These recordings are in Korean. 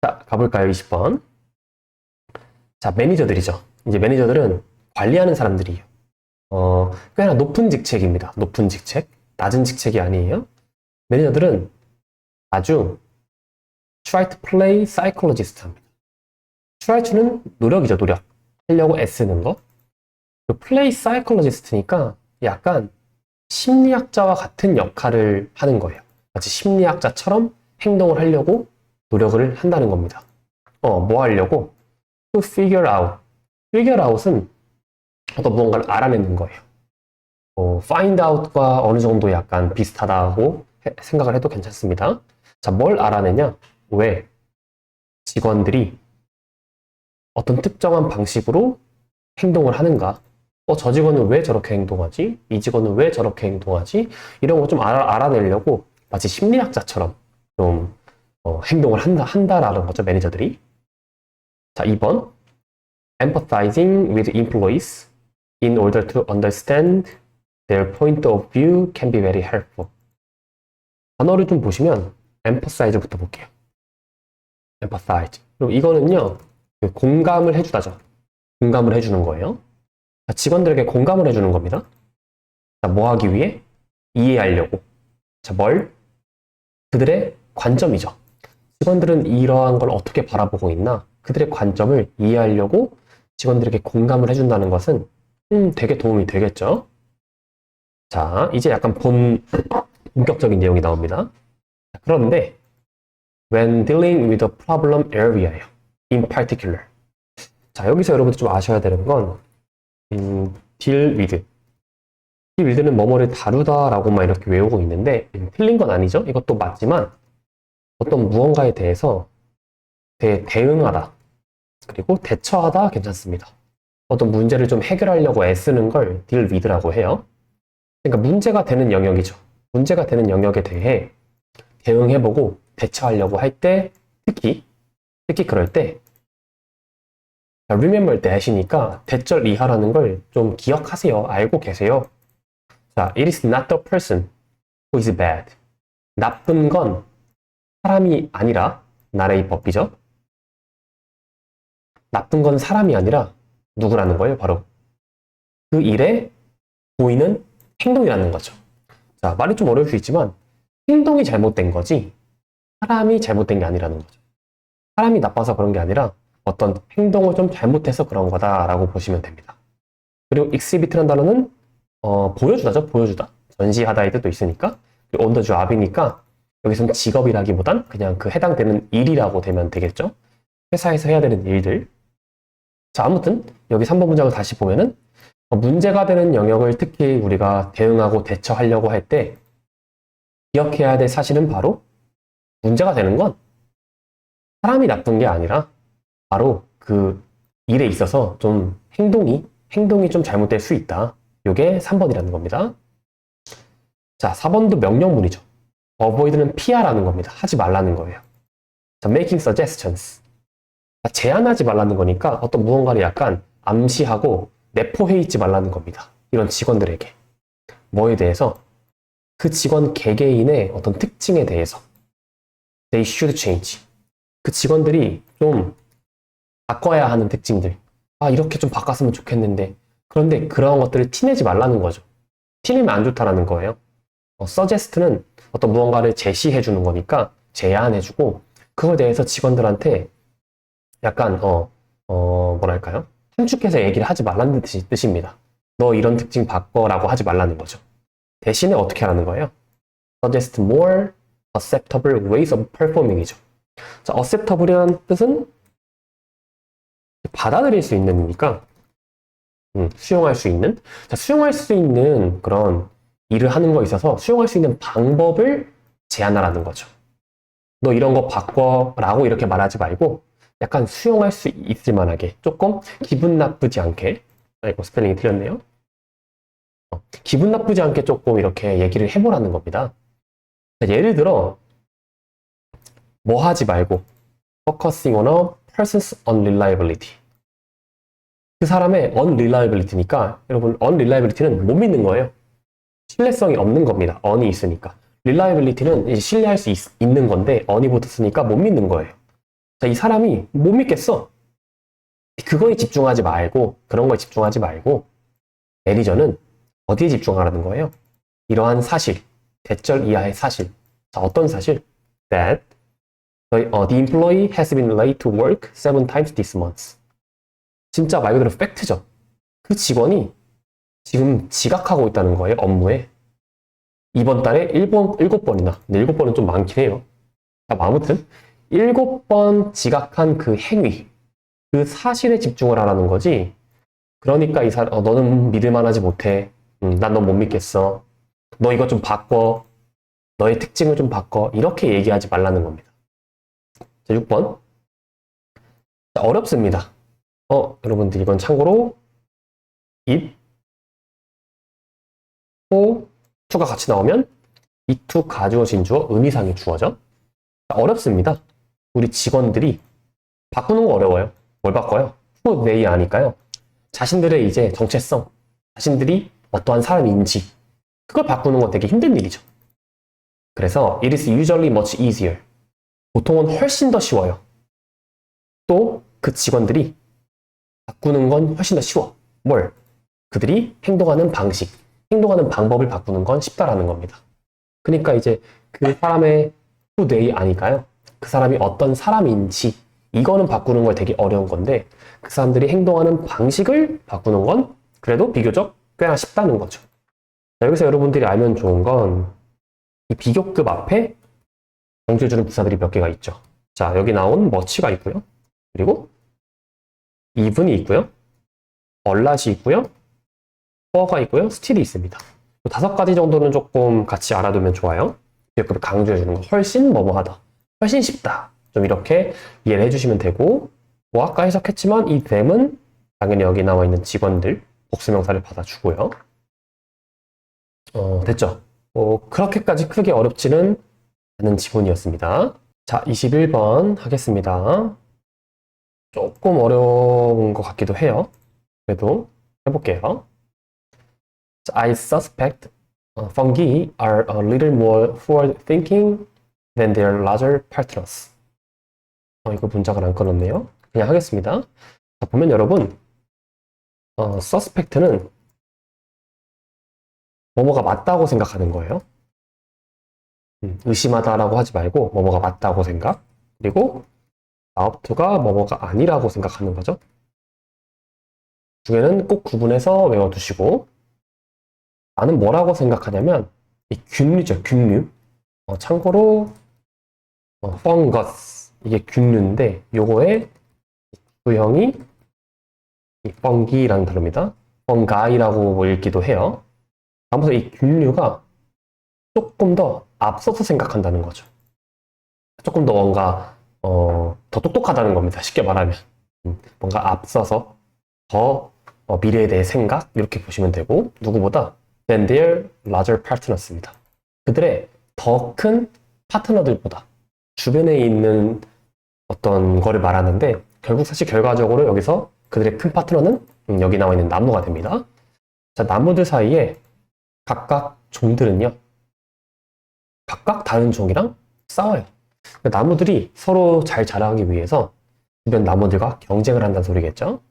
자, 가볼까요? 20번. 자, 매니저들이죠. 이제 매니저들은 관리하는 사람들이에요. 꽤나 높은 직책입니다. 높은 직책. 낮은 직책이 아니에요. 매니저들은 아주 try to play psychologist 합니다. try는 노력이죠, 노력. 하려고 애쓰는 거. play psychologist니까 약간 심리학자와 같은 역할을 하는 거예요. 마치 심리학자처럼 행동을 하려고 노력을 한다는 겁니다. 뭐 하려고? To figure out. figure out은 어떤 무언가를 알아내는 거예요. find out과 어느 정도 약간 비슷하다고 생각을 해도 괜찮습니다. 자, 뭘 알아내냐? 왜 직원들이 어떤 특정한 방식으로 행동을 하는가? 저 직원은 왜 저렇게 행동하지? 이 직원은 왜 저렇게 행동하지? 이런 거 좀 알아내려고 마치 심리학자처럼 좀 행동을 한다라는 거죠, 매니저들이. 자, 2번. Empathizing with employees in order to understand their point of view can be very helpful. 단어를 좀 보시면 empathize부터 볼게요. empathize. 그리고 이거는요, 공감을 해주다죠. 공감을 해주는 거예요. 자, 직원들에게 공감을 해주는 겁니다. 자, 뭐 하기 위해? 이해하려고. 자, 뭘? 그들의 관점이죠. 직원들은 이러한 걸 어떻게 바라보고 있나? 그들의 관점을 이해하려고 직원들에게 공감을 해준다는 것은 되게 도움이 되겠죠. 자, 이제 약간 본격적인 내용이 나옵니다. 그런데 when dealing with a problem area예요. in particular. 자, 여기서 여러분들 좀 아셔야 되는 건 deal with. deal with는 뭐뭐를 다루다라고만 이렇게 외우고 있는데 틀린 건 아니죠. 이것도 맞지만 어떤 무언가에 대해서 대응하다 그리고 대처하다 괜찮습니다. 어떤 문제를 좀 해결하려고 애쓰는 걸 deal with라고 해요. 그러니까 문제가 되는 영역이죠. 문제가 되는 영역에 대해 대응해보고 대처하려고 할 때 특히 그럴 때 remember 때 하시니까 대절 이하라는 걸 좀 기억하세요. 알고 계세요. 자, it is not the person who is bad. 나쁜 건 사람이 아니라 나라의 법이죠. 나쁜 건 사람이 아니라 누구라는 거예요? 바로 그 일에 보이는 행동이라는 거죠. 자, 말이 좀 어려울 수 있지만 행동이 잘못된 거지 사람이 잘못된 게 아니라는 거죠. 사람이 나빠서 그런 게 아니라 어떤 행동을 좀 잘못해서 그런 거다라고 보시면 됩니다. 그리고 exhibit라는 단어는 보여주다죠. 보여주다. 전시하다의 뜻도 있으니까. 그리고 on the job이니까 여기서는 직업이라기보단 그냥 그 해당되는 일이라고 되면 되겠죠. 회사에서 해야 되는 일들. 자, 아무튼 여기 3번 문장을 다시 보면은 문제가 되는 영역을 특히 우리가 대응하고 대처하려고 할 때 기억해야 될 사실은 바로 문제가 되는 건 사람이 나쁜 게 아니라 바로 그 일에 있어서 좀 행동이 좀 잘못될 수 있다. 이게 3번이라는 겁니다. 자, 4번도 명령문이죠. avoid는 피하라는 겁니다. 하지 말라는 거예요. 자, making suggestions. 자, 제안하지 말라는 거니까 어떤 무언가를 약간 암시하고 내포해 있지 말라는 겁니다. 이런 직원들에게. 뭐에 대해서? 그 직원 개개인의 어떤 특징에 대해서. They should change. 그 직원들이 좀 바꿔야 하는 특징들. 이렇게 좀 바꿨으면 좋겠는데. 그런데 그런 것들을 티내지 말라는 거죠. 티내면 안 좋다라는 거예요. suggest는 어떤 무언가를 제시해 주는 거니까 제안해주고 그거에 대해서 직원들한테 약간 뭐랄까요? 함축해서 얘기를 하지 말라는 뜻입니다. 너 이런 특징 바꿔라고 하지 말라는 거죠. 대신에 어떻게 하라는 거예요? suggest more acceptable ways of performing이죠. 자, acceptable이라는 뜻은 받아들일 수 있는 이니까 수용할 수 있는. 자, 수용할 수 있는 그런 일을 하는 거에 있어서 수용할 수 있는 방법을 제안하라는 거죠. 너 이런 거 바꿔라고 이렇게 말하지 말고 약간 수용할 수 있을 만하게 조금 기분 나쁘지 않게. 이거 스펠링이 틀렸네요. 기분 나쁘지 않게 조금 이렇게 얘기를 해보라는 겁니다. 자, 예를 들어 뭐 하지 말고 focusing on a person's unreliability. 그 사람의 unreliability니까 여러분 unreliability는 못 믿는 거예요. 신뢰성이 없는 겁니다. un이 있으니까. reliability는 이제 신뢰할 수 있는 건데 un이 붙었으니까 못 믿는 거예요. 자, 이 사람이 못 믿겠어. 그거에 집중하지 말고, 그런 거에 집중하지 말고, 매니저는 어디에 집중하라는 거예요? 이러한 사실, 대절 이하의 사실. 자, 어떤 사실? That the employee has been late to work 7 times this month. 진짜 말 그대로 팩트죠. 그 직원이 지금 지각하고 있다는 거예요, 업무에. 이번 달에 7번이나. 근데 7번은 좀 많긴 해요. 아무튼 7번 지각한 그 행위, 그 사실에 집중을 하라는 거지. 그러니까 이 사람, 너는 믿을만하지 못해. 난 너 못 믿겠어. 너 이거 좀 바꿔. 너의 특징을 좀 바꿔. 이렇게 얘기하지 말라는 겁니다. 자, 6번. 자, 어렵습니다. 여러분들 이건 참고로 if, for, to가 같이 나오면 이 to 가주어 진주어 의미상이 주어져. 자, 어렵습니다. 우리 직원들이 바꾸는 거 어려워요. 뭘 바꿔요? who, they 아니까요. 자신들의 이제 정체성, 자신들이 어떠한 사람인지 그걸 바꾸는 건 되게 힘든 일이죠. 그래서 it is usually much easier. 보통은 훨씬 더 쉬워요. 또 그 직원들이 바꾸는 건 훨씬 더 쉬워. 뭘? 그들이 행동하는 방식, 행동하는 방법을 바꾸는 건 쉽다라는 겁니다. 그러니까 이제 그 사람의 who, they 아니까요. 그 사람이 어떤 사람인지 이거는 바꾸는 걸 되게 어려운 건데 그 사람들이 행동하는 방식을 바꾸는 건 그래도 비교적 꽤나 쉽다는 거죠. 자, 여기서 여러분들이 알면 좋은 건 이 비교급 앞에 정제해주는 부사들이 몇 개가 있죠. 자, 여기 나온 much가 있고요. 그리고 even이 있고요. a lot이 있고요. for가 있고요. still이 있습니다. 5가지 정도는 조금 같이 알아두면 좋아요. 비교급을 강조해주는 거. 훨씬 뭐뭐하다. 훨씬 쉽다. 좀 이렇게 이해를 해주시면 되고 뭐 아까 해석했지만 이 them은 당연히 여기 나와 있는 직원들 복수명사를 받아주고요. 됐죠? 그렇게까지 크게 어렵지는 않은 지문이었습니다. 자, 21번 하겠습니다. 조금 어려운 것 같기도 해요. 그래도 해볼게요. I suspect fungi are a little more forward-thinking than their larger partners. 이거 문장을 안 끊었네요. 그냥 하겠습니다. 자, 보면 여러분, suspect는 뭐뭐가 맞다고 생각하는 거예요. 의심하다라고 하지 말고 뭐뭐가 맞다고 생각. 그리고 doubt가 뭐뭐가 아니라고 생각하는 거죠. 두 개는 꼭 구분해서 외워두시고 나는 뭐라고 생각하냐면 이 균류죠, 균류. 참고로 fungus 이게 균류인데 요거의 구형이 이 fungi라는 단어입니다. fungi라고 읽기도 해요. 아무튼 이 균류가 조금 더 앞서서 생각한다는 거죠. 조금 더 뭔가 더 똑똑하다는 겁니다. 쉽게 말하면 뭔가 앞서서 더 미래에 대해 생각 이렇게 보시면 되고 누구보다 than their larger partners입니다. 그들의 더 큰 파트너들보다 주변에 있는 어떤 거를 말하는데 결국 사실 결과적으로 여기서 그들의 큰 파트너는 여기 나와 있는 나무가 됩니다. 자, 나무들 사이에 각각 종들은요. 각각 다른 종이랑 싸워요. 나무들이 서로 잘 자라기 위해서 주변 나무들과 경쟁을 한다는 소리겠죠.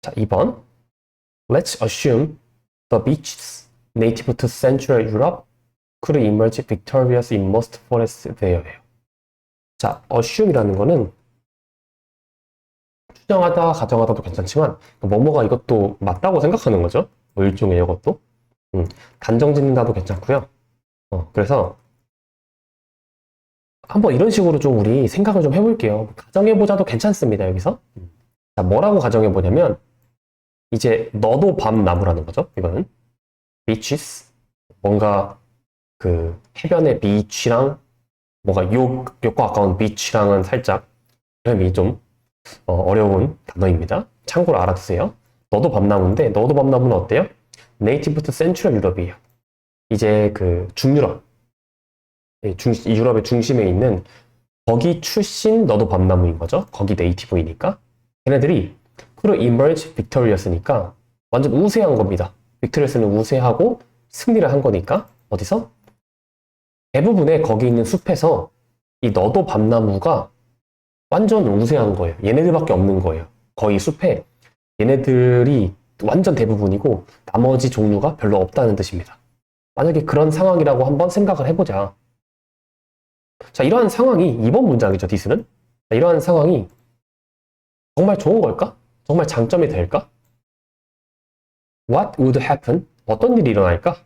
자, 2번. Let's assume the beaches native to Central Europe could emerge victorious in most forests there예요. 자, assume이라는 거는 추정하다, 가정하다도 괜찮지만 뭐뭐가 이것도 맞다고 생각하는 거죠. 뭐 일종의 이것도. 단정 짓는다도 괜찮고요. 그래서 한번 이런 식으로 좀 우리 생각을 좀 해볼게요. 가정해보자도 괜찮습니다, 여기서. 자, 뭐라고 가정해보냐면 이제 너도 밤나무라는 거죠, 이거는. beaches. 뭔가 그 해변의 beach랑 뭔가 욕과 가까운 beach랑은 살짝 이름이 좀 어려운 단어입니다. 참고로 알아두세요. 너도 밤나무인데 너도 밤나무는 어때요? 네이티브 투 센트럴 유럽이에요. 이제 그 중유럽, 유럽의 중심에 있는 거기 출신 너도 밤나무인 거죠. 거기 네이티브이니까. 걔네들이 could emerge victorious니까 완전 우세한 겁니다. victorious는 우세하고 승리를 한 거니까 어디서? 대부분의 거기 있는 숲에서 이 너도 밤나무가 완전 우세한 거예요. 얘네들밖에 없는 거예요. 거의 숲에 얘네들이 완전 대부분이고 나머지 종류가 별로 없다는 뜻입니다. 만약에 그런 상황이라고 한번 생각을 해보자. 자, 이러한 상황이 이번 문장이죠, 디스는. 자, 이러한 상황이 정말 좋은 걸까? 정말 장점이 될까? What would happen? 어떤 일이 일어날까?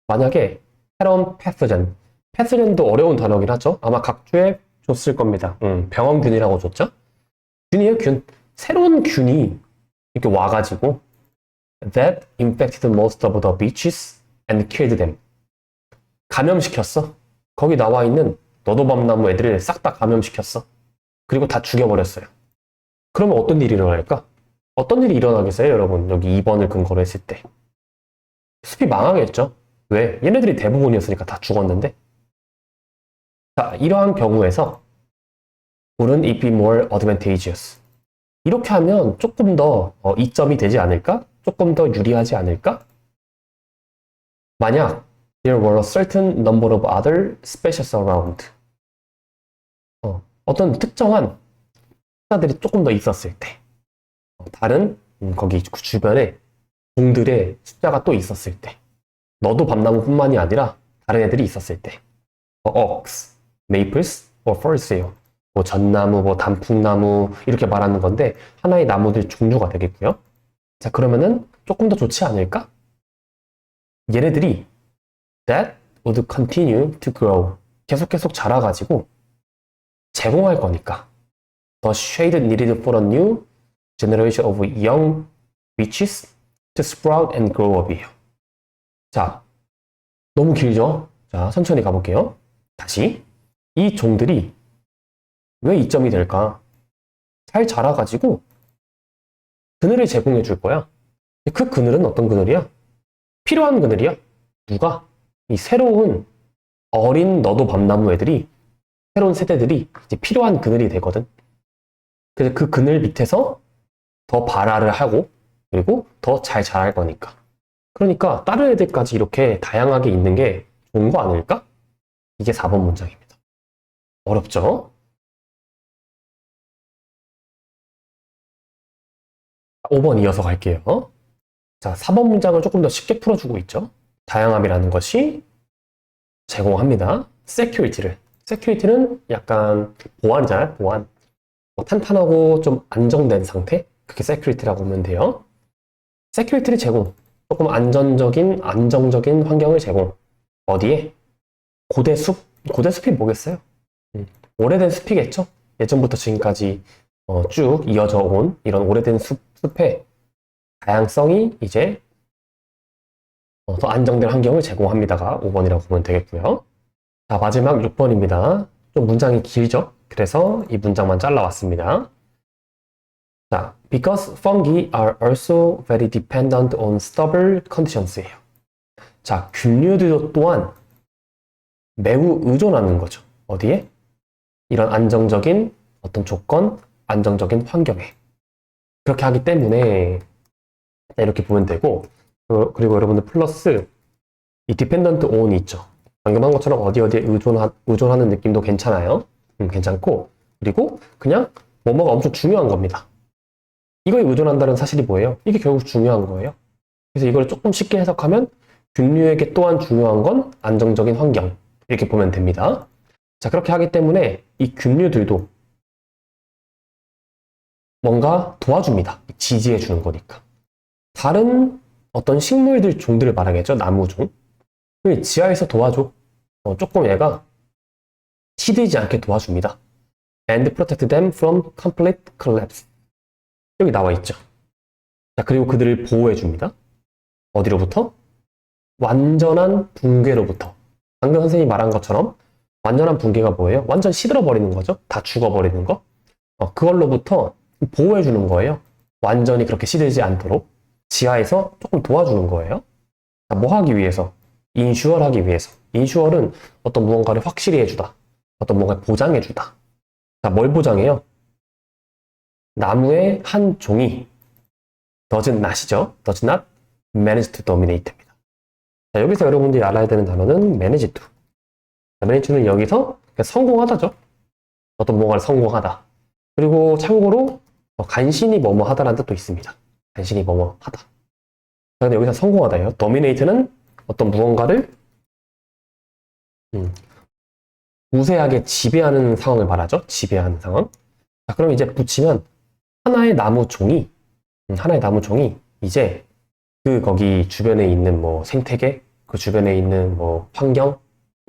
만약에 새로운 패서젠, 패서젠도 어려운 단어긴 하죠. 아마 각주에 줬을 겁니다. 병원균이라고 줬죠. 균이에요, 균. 새로운 균이 이렇게 와가지고 that infected most of the beaches and killed them. 감염시켰어. 거기 나와 있는 너도밤나무 애들을 싹 다 감염시켰어. 그리고 다 죽여버렸어요. 그러면 어떤 일이 일어날까? 어떤 일이 일어나겠어요, 여러분? 여기 2번을 근거로 했을 때. 숲이 망하겠죠? 왜? 얘네들이 대부분이었으니까 다 죽었는데. 자, 이러한 경우에서 wouldn't it be more advantageous? 이렇게 하면 조금 더 이점이 되지 않을까? 조금 더 유리하지 않을까? 만약 there were a certain number of other species around. 어떤 특정한 숫자들이 조금 더 있었을 때. 다른 거기 주변에 종들의 숫자가 또 있었을 때. 너도 밤나무뿐만이 아니라 다른 애들이 있었을 때. oaks, maples, or firs예요. 뭐 전나무, 뭐 단풍나무 이렇게 말하는 건데 하나의 나무들 종류가 되겠고요. 자, 그러면은 조금 더 좋지 않을까? 얘네들이 that would continue to grow. 계속 자라가지고 제공할 거니까. The shade needed for a new generation of young beeches to sprout and grow up이에요. 자, 너무 길죠? 자, 천천히 가볼게요. 다시. 이 종들이 왜 이점이 될까? 잘 자라가지고 그늘을 제공해 줄 거야. 그 그늘은 어떤 그늘이야? 필요한 그늘이야. 누가? 이 새로운 어린 너도 밤나무 애들이 새로운 세대들이 이제 필요한 그늘이 되거든. 그래서 그 그늘 밑에서 더 발화를 하고 그리고 더 잘 자랄 거니까. 그러니까 다른 애들까지 이렇게 다양하게 있는 게 좋은 거 아닐까? 이게 4번 문장입니다. 어렵죠? 5번 이어서 갈게요. 자, 4번 문장을 조금 더 쉽게 풀어주고 있죠. 다양함이라는 것이 제공합니다. security를. security는 약간 보안이잖아요. 보안. 탄탄하고 좀 안정된 상태? 그게 security라고 보면 돼요. security를 제공. 조금 안정적인 환경을 제공. 어디에? 고대숲? 고대숲이 뭐겠어요? 오래된 숲이겠죠? 예전부터 지금까지 쭉 이어져 온 이런 오래된 숲의 다양성이 이제 더 안정된 환경을 제공합니다가 5번이라고 보면 되겠고요. 자, 마지막 6번입니다. 좀 문장이 길죠? 그래서 이 문장만 잘라왔습니다. 자, because fungi are also very dependent on stable conditions예요. 자, 균류들 또한 매우 의존하는 거죠. 어디에? 이런 안정적인 어떤 조건, 안정적인 환경에. 그렇게 하기 때문에 이렇게 보면 되고, 그리고 여러분들 플러스 이 dependent on이 있죠. 방금 한 것처럼 어디에 의존하는 느낌도 괜찮아요. 괜찮고, 그리고 그냥 뭐뭐가 엄청 중요한 겁니다. 이거에 의존한다는 사실이 뭐예요? 이게 결국 중요한 거예요. 그래서 이걸 조금 쉽게 해석하면 균류에게 또한 중요한 건 안정적인 환경. 이렇게 보면 됩니다. 자, 그렇게 하기 때문에 이 균류들도 뭔가 도와줍니다. 지지해 주는 거니까. 다른 어떤 식물들 종들을 말하겠죠? 나무종. 지하에서 도와줘. 조금 얘가 시들지 않게 도와줍니다. And protect them from complete collapse. 여기 나와 있죠. 자, 그리고 그들을 보호해 줍니다. 어디로부터? 완전한 붕괴로부터. 방금 선생님이 말한 것처럼 완전한 붕괴가 뭐예요? 완전 시들어버리는 거죠. 다 죽어버리는 거. 그걸로부터 보호해 주는 거예요. 완전히 그렇게 시들지 않도록 지하에서 조금 도와주는 거예요. 자, 뭐 하기 위해서? 인슈얼 하기 위해서. 인슈얼은 어떤 무언가를 확실히 해주다. 어떤 무언가를 보장해주다. 자, 뭘 보장해요? 나무의 한 종이 does not이죠. does not manage to dominate입니다. 자, 여기서 여러분들이 알아야 되는 단어는 manage to. manage to는 여기서 성공하다죠. 어떤 뭔가를 성공하다. 그리고 참고로 간신히 뭐뭐 하다라는 뜻도 있습니다. 간신히 뭐뭐 하다. 그런데 여기서 성공하다예요. dominate는 어떤 무언가를 우세하게 지배하는 상황을 말하죠. 지배하는 상황. 자, 그럼 이제 붙이면 하나의 나무 종이 이제 그 거기 주변에 있는 뭐 생태계, 그 주변에 있는 뭐 환경,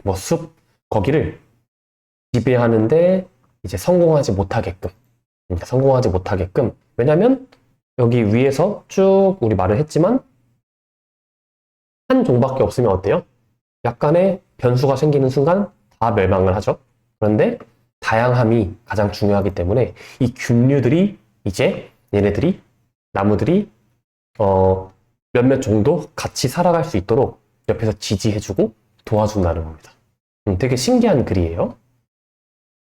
뭐 숲, 거기를 지배하는데 이제 성공하지 못하게끔. 왜냐면 여기 위에서 쭉 우리 말을 했지만 한 종밖에 없으면 어때요? 약간의 변수가 생기는 순간 다 멸망을 하죠. 그런데 다양함이 가장 중요하기 때문에 이 균류들이 이제 얘네들이 나무들이 몇몇 정도 같이 살아갈 수 있도록 옆에서 지지해주고 도와준다는 겁니다. 되게 신기한 글이에요.